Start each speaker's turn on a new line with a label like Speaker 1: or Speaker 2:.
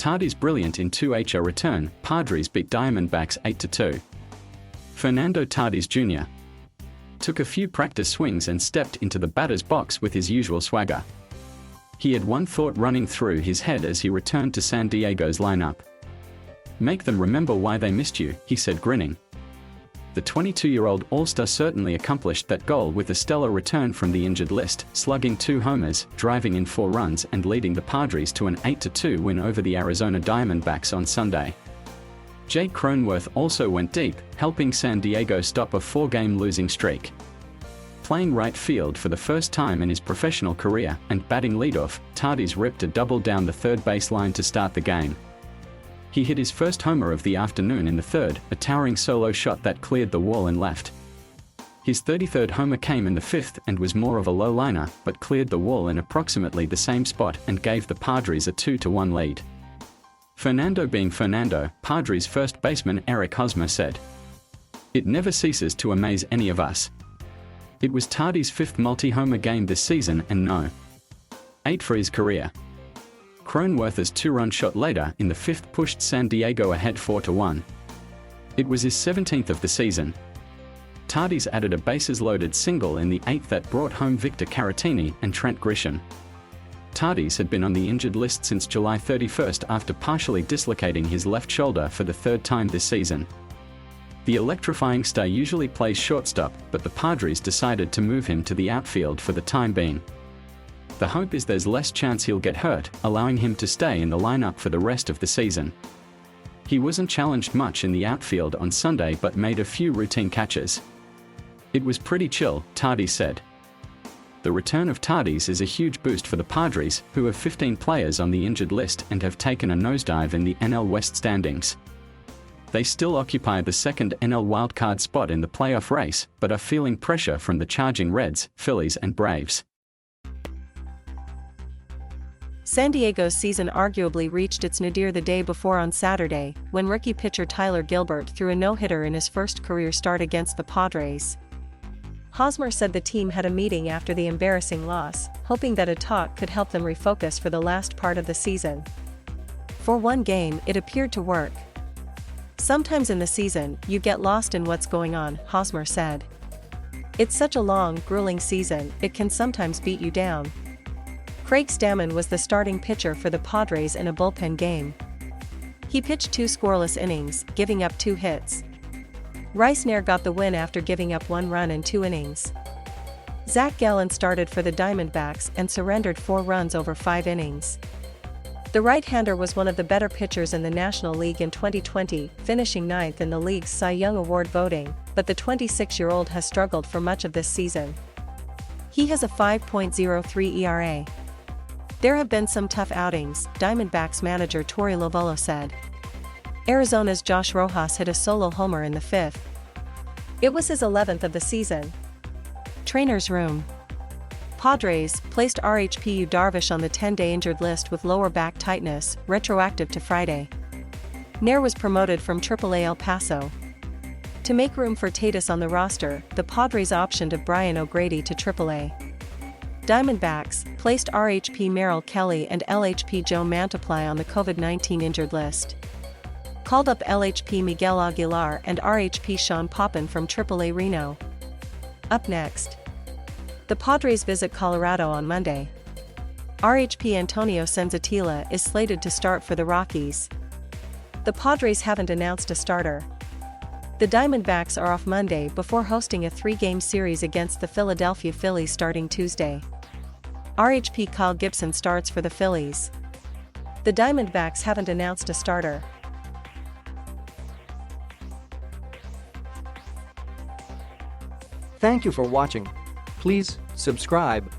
Speaker 1: Tatis brilliant in 2H return, Padres beat Diamondbacks 8-2. Fernando Tatis Jr. took a few practice swings and stepped into the batter's box with his usual swagger. He had one thought running through his head as he returned to San Diego's lineup. "Make them remember why they missed you," he said, grinning. The 22-year-old All-Star certainly accomplished that goal with a stellar return from the injured list, slugging 2 homers, driving in 4 runs and leading the Padres to an 8-2 win over the Arizona Diamondbacks on Sunday. Jake Cronenworth also went deep, helping San Diego stop a 4-game losing streak. Playing right field for the first time in his professional career and batting leadoff, Tatis ripped a double down the third baseline to start the game. He hit his first homer of the afternoon in the third, a towering solo shot that cleared the wall and left. His 33rd homer came in the fifth and was more of a low liner, but cleared the wall in approximately the same spot and gave the Padres a 2-1 lead. Fernando being Fernando, Padres first baseman Eric Hosmer said, "It never ceases to amaze any of us. It was Tatis' 5th multi-homer game this season and no. 8 for his career." Cronenworth's 2-run shot later in the 5th pushed San Diego ahead 4-1. It was his 17th of the season. Tatis added a bases-loaded single in the 8th that brought home Victor Caratini and Trent Grisham. Tatis had been on the injured list since July 31st after partially dislocating his left shoulder for the 3rd time this season. The electrifying star usually plays shortstop, but the Padres decided to move him to the outfield for the time being. The hope is there's less chance he'll get hurt, allowing him to stay in the lineup for the rest of the season. He wasn't challenged much in the outfield on Sunday but made a few routine catches. "It was pretty chill," Tatis said. The return of Tatis is a huge boost for the Padres, who have 15 players on the injured list and have taken a nosedive in the NL West standings. They still occupy the 2nd NL wildcard spot in the playoff race, but are feeling pressure from the charging Reds, Phillies and Braves.
Speaker 2: San Diego's season arguably reached its nadir the day before on Saturday, when rookie pitcher Tyler Gilbert threw a no-hitter in his first career start against the Padres. Hosmer said the team had a meeting after the embarrassing loss, hoping that a talk could help them refocus for the last part of the season. For one game, it appeared to work. "Sometimes in the season, you get lost in what's going on," Hosmer said. "It's such a long, grueling season, it can sometimes beat you down." Craig Stammen was the starting pitcher for the Padres in a bullpen game. He pitched 2 scoreless innings, giving up 2 hits. Rice Nair got the win after giving up 1 run in 2 innings. Zach Gallen started for the Diamondbacks and surrendered 4 runs over 5 innings. The right-hander was one of the better pitchers in the National League in 2020, finishing 9th in the league's Cy Young Award voting, but the 26-year-old has struggled for much of this season. He has a 5.03 ERA. "There have been some tough outings," Diamondbacks manager Torey Lovullo said. Arizona's Josh Rojas hit a solo homer in the 5th. It was his 11th of the season. Trainer's room. Padres placed RHPU Darvish on the 10-day injured list with lower back tightness, retroactive to Friday. Nair was promoted from AAA El Paso. To make room for Tatis on the roster, the Padres optioned Brian O'Grady to AAA. Diamondbacks placed RHP Merrill Kelly and LHP Joe Mantiply on the COVID-19 injured list. Called up LHP Miguel Aguilar and RHP Sean Poppin from AAA Reno. Up next, the Padres visit Colorado on Monday. RHP Antonio Senzatela is slated to start for the Rockies. The Padres haven't announced a starter. The Diamondbacks are off Monday before hosting a 3-game series against the Philadelphia Phillies starting Tuesday. RHP Kyle Gibson starts for the Phillies. The Diamondbacks haven't announced a starter.
Speaker 3: Thank you for watching. Please subscribe.